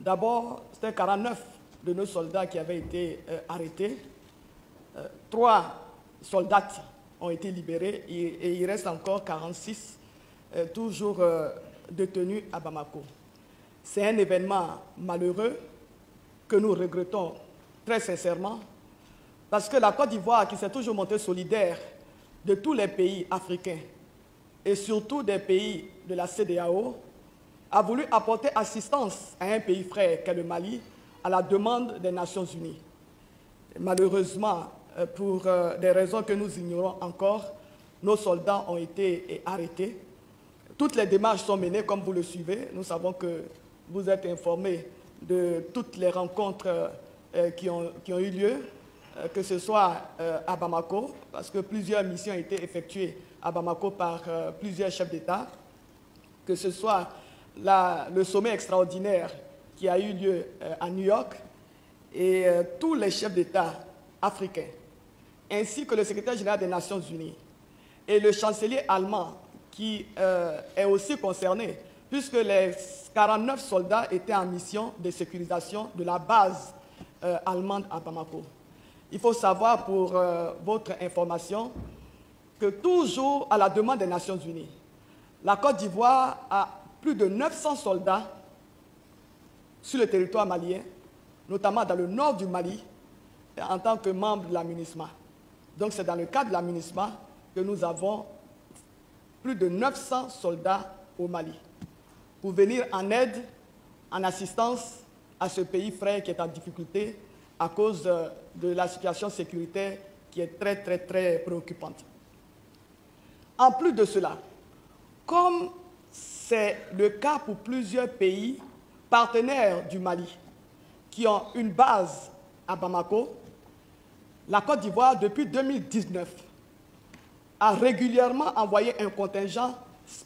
D'abord, c'était 49 de nos soldats qui avaient été arrêtés. 3 soldats ont été libérés et il reste encore 46 toujours détenus à Bamako. C'est un événement malheureux que nous regrettons très sincèrement parce que la Côte d'Ivoire, qui s'est toujours montrée solidaire de tous les pays africains et surtout des pays de la CEDEAO, a voulu apporter assistance à un pays frère qu'est le Mali à la demande des Nations Unies. Malheureusement, pour des raisons que nous ignorons encore, nos soldats ont été arrêtés. Toutes les démarches sont menées comme vous le suivez. Nous savons que vous êtes informés de toutes les rencontres qui ont eu lieu, que ce soit à Bamako, parce que plusieurs missions ont été effectuées à Bamako par plusieurs chefs d'État, que ce soit le sommet extraordinaire qui a eu lieu à New York, et tous les chefs d'État africains, ainsi que le secrétaire général des Nations Unies et le chancelier allemand qui est aussi concerné, puisque les 49 soldats étaient en mission de sécurisation de la base allemande à Bamako. Il faut savoir, pour votre information, que toujours à la demande des Nations Unies, la Côte d'Ivoire a plus de 900 soldats sur le territoire malien, notamment dans le nord du Mali, en tant que membre de la MINUSMA. Donc c'est dans le cadre de la MINUSMA que nous avons plus de 900 soldats au Mali pour venir en aide, en assistance à ce pays frère qui est en difficulté à cause de la situation sécuritaire qui est très, très, très préoccupante. En plus de cela, comme c'est le cas pour plusieurs pays partenaires du Mali qui ont une base à Bamako, la Côte d'Ivoire, depuis 2019, a régulièrement envoyé un contingent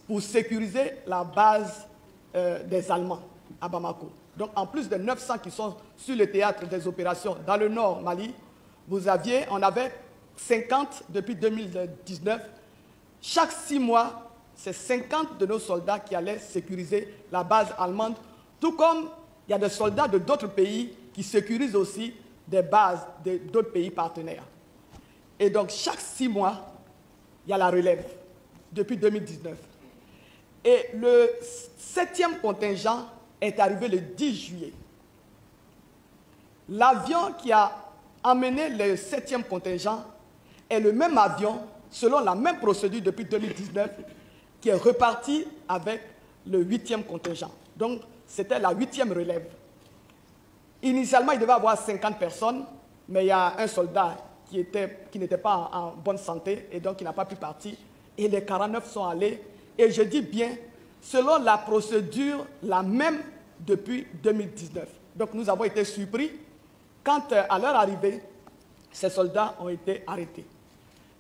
pour sécuriser la base des Allemands à Bamako. Donc, en plus de 900 qui sont sur le théâtre des opérations dans le nord Mali, on avait 50 depuis 2019. Chaque 6 mois, c'est 50 de nos soldats qui allaient sécuriser la base allemande, tout comme il y a des soldats de d'autres pays qui sécurisent aussi des bases d'autres pays partenaires. Et donc, chaque 6 mois, il y a la relève, depuis 2019. Et le 7e contingent est arrivé le 10 juillet. L'avion qui a amené le 7e contingent est le même avion, selon la même procédure depuis 2019, qui est reparti avec le 8e contingent. Donc, c'était la 8e relève. Initialement, il devait y avoir 50 personnes, mais il y a un soldat qui n'était pas en bonne santé et donc il n'a pas pu partir. Et les 49 sont allés, et je dis bien, selon la procédure la même depuis 2019. Donc nous avons été surpris quand, à leur arrivée, ces soldats ont été arrêtés.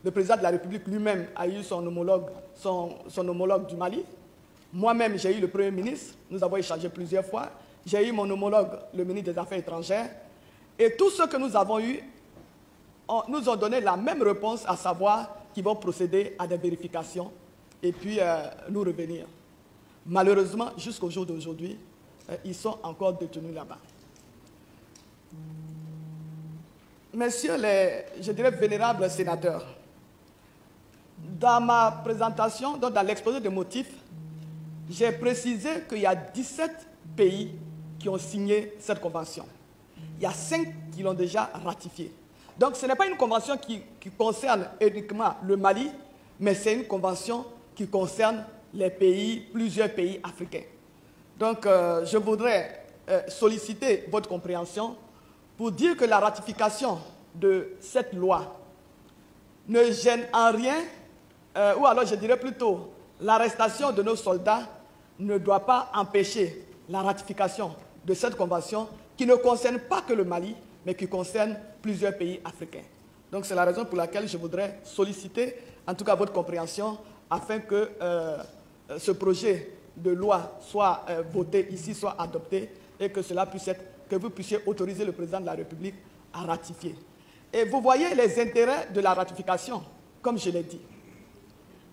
Le président de la République lui-même a eu son homologue du Mali. Moi-même, j'ai eu le Premier ministre. Nous avons échangé plusieurs fois. J'ai eu mon homologue, le ministre des Affaires étrangères. Et tous ceux que nous avons eus nous ont donné la même réponse, à savoir qu'ils vont procéder à des vérifications et puis nous revenir. Malheureusement, jusqu'au jour d'aujourd'hui, ils sont encore détenus là-bas. Messieurs les, je dirais, vénérables sénateurs, dans ma présentation, donc dans l'exposé des motifs, j'ai précisé qu'il y a 17 pays qui ont signé cette convention. Il y a 5 qui l'ont déjà ratifiée. Donc ce n'est pas une convention qui concerne uniquement le Mali, mais c'est une convention qui concerne les pays, plusieurs pays africains. Donc je voudrais solliciter votre compréhension pour dire que la ratification de cette loi ne gêne en rien, ou alors je dirais plutôt, l'arrestation de nos soldats ne doit pas empêcher la ratification de cette convention qui ne concerne pas que le Mali, mais qui concerne plusieurs pays africains. Donc c'est la raison pour laquelle je voudrais solliciter, en tout cas votre compréhension, afin que ce projet de loi soit voté ici, soit adopté, et que cela puisse être, que vous puissiez autoriser le président de la République à ratifier. Et vous voyez les intérêts de la ratification, comme je l'ai dit.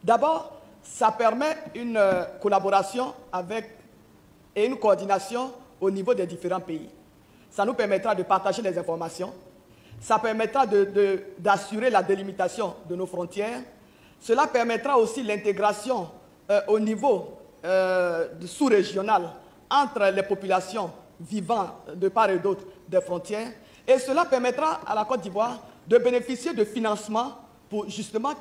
D'abord, ça permet une collaboration avec et une coordination au niveau des différents pays. Ça nous permettra de partager les informations. Ça permettra d'assurer la délimitation de nos frontières. Cela permettra aussi l'intégration au niveau sous-régional entre les populations vivant de part et d'autre des frontières. Et cela permettra à la Côte d'Ivoire de bénéficier de financements pour justement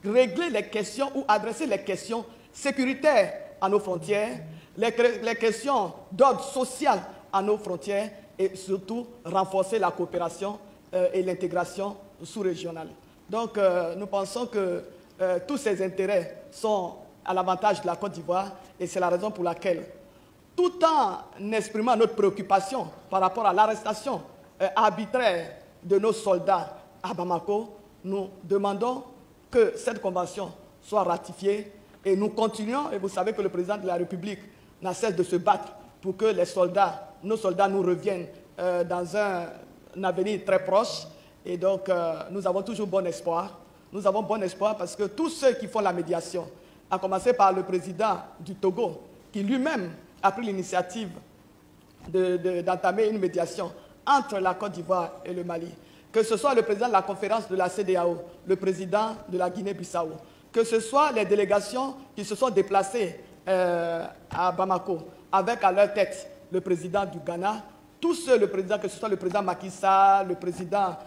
régler les questions ou adresser les questions sécuritaires à nos frontières, les questions d'ordre social à nos frontières et surtout renforcer la coopération et l'intégration sous-régionale. Donc nous pensons que tous ces intérêts sont à l'avantage de la Côte d'Ivoire et c'est la raison pour laquelle, tout en exprimant notre préoccupation par rapport à l'arrestation arbitraire de nos soldats à Bamako, nous demandons que cette convention soit ratifiée et nous continuons, et vous savez que le président de la République n'a cessé de se battre pour que les soldats, nos soldats nous reviennent dans un avenir très proche. Et donc, nous avons toujours bon espoir. Nous avons bon espoir parce que tous ceux qui font la médiation, à commencer par le président du Togo, qui lui-même a pris l'initiative d'entamer une médiation entre la Côte d'Ivoire et le Mali, que ce soit le président de la conférence de la CEDEAO, le président de la Guinée-Bissau, que ce soit les délégations qui se sont déplacées à Bamako, avec à leur tête le président du Ghana, tous ceux, que ce soit le président Macky Sall, le président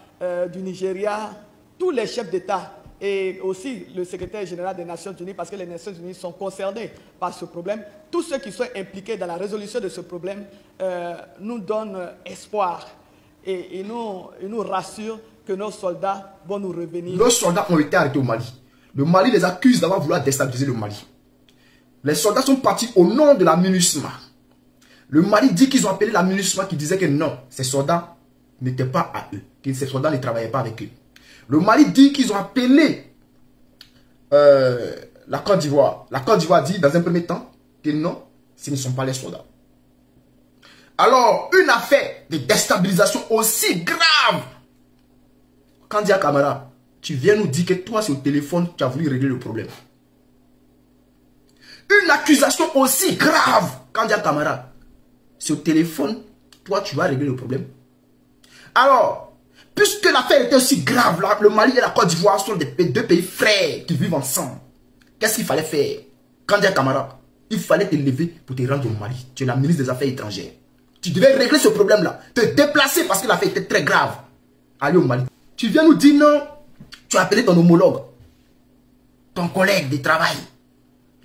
du Nigeria, tous les chefs d'État et aussi le secrétaire général des Nations Unies, parce que les Nations Unies sont concernées par ce problème, tous ceux qui sont impliqués dans la résolution de ce problème nous donnent espoir et nous rassurent que nos soldats vont nous revenir. Nos soldats ont été arrêtés au Mali. Le Mali les accuse d'avoir voulu déstabiliser le Mali. Les soldats sont partis au nom de la MINUSMA. Le Mali dit qu'ils ont appelé la MINUSMA qui disait que non, ces soldats n'étaient pas à eux, que ces soldats ne travaillaient pas avec eux. Le Mali dit qu'ils ont appelé la Côte d'Ivoire. La Côte d'Ivoire dit dans un premier temps que non, ce ne sont pas les soldats. Alors, une affaire de déstabilisation aussi grave. Kandia Camara, tu viens nous dire que toi, sur le téléphone, tu as voulu régler le problème. Une accusation aussi grave, Kandia Camara. Sur le téléphone, toi, tu vas régler le problème. Alors, puisque l'affaire était aussi grave, là, le Mali et la Côte d'Ivoire sont deux pays frères qui vivent ensemble. Qu'est-ce qu'il fallait faire? Kandia Camara, il fallait te lever pour te rendre au Mali. Tu es la ministre des Affaires étrangères. Tu devais régler ce problème-là. Te déplacer parce que l'affaire était très grave. Aller au Mali. Tu viens nous dire non. Tu as appelé ton homologue. Ton collègue de travail.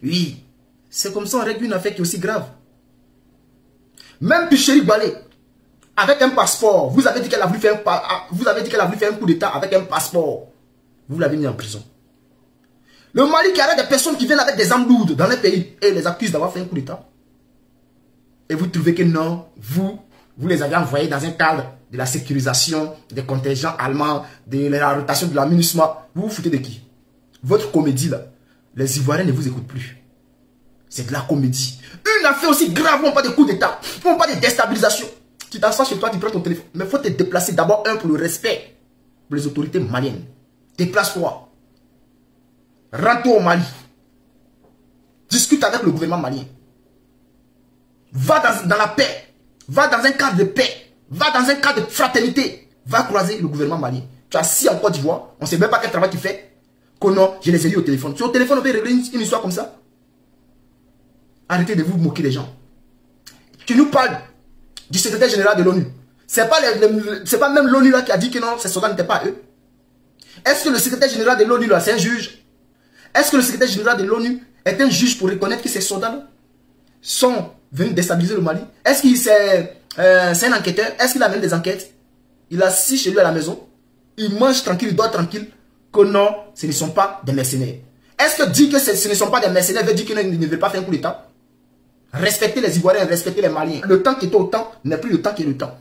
Oui. C'est comme ça on règle une affaire qui est aussi grave. Même Picheri Balé, avec un passeport, vous avez dit qu'elle a voulu faire un coup d'état avec un passeport. Vous l'avez mis en prison. Le Mali qui arrête des personnes qui viennent avec des armes lourdes dans les pays et les accuse d'avoir fait un coup d'état. Et vous trouvez que non, vous les avez envoyés dans un cadre de la sécurisation des contingents allemands, de la rotation de la MINUSMA. Vous vous foutez de qui? Votre comédie là, les Ivoiriens ne vous écoutent plus. C'est de la comédie. Une affaire aussi grave, on pas de coup d'état, on pas de déstabilisation. Tu t'assois chez toi, tu prends ton téléphone. Mais il faut te déplacer d'abord, pour le respect pour les autorités maliennes. Déplace-toi. Rentre-toi au Mali. Discute avec le gouvernement malien. Va dans la paix. Va dans un cadre de paix. Va dans un cadre de fraternité. Va croiser le gouvernement malien. Tu as assis en Côte d'Ivoire. On ne sait même pas quel travail tu fais. Que non, je les ai eu au téléphone. Sur le téléphone, on peut régler une histoire comme ça. Arrêtez de vous moquer des gens. Tu nous parles du secrétaire général de l'ONU. C'est pas même l'ONU là qui a dit que non, ces soldats n'étaient pas eux. Est-ce que le secrétaire général de l'ONU là, c'est un juge? Est-ce que le secrétaire général de l'ONU est un juge pour reconnaître que ces soldats là sont venus déstabiliser le Mali? Est-ce qu'il c'est un enquêteur? Est-ce qu'il a mené des enquêtes? Il est assis chez lui à la maison. Il mange tranquille, il dort tranquille. Que non, ce ne sont pas des mercenaires. Est-ce que dire que ce ne sont pas des mercenaires veut dire qu'ils ne veulent pas faire un coup d'état? Respectez les Ivoiriens, respectez les Maliens. Le temps qui était au temps n'est plus le temps qui est le temps.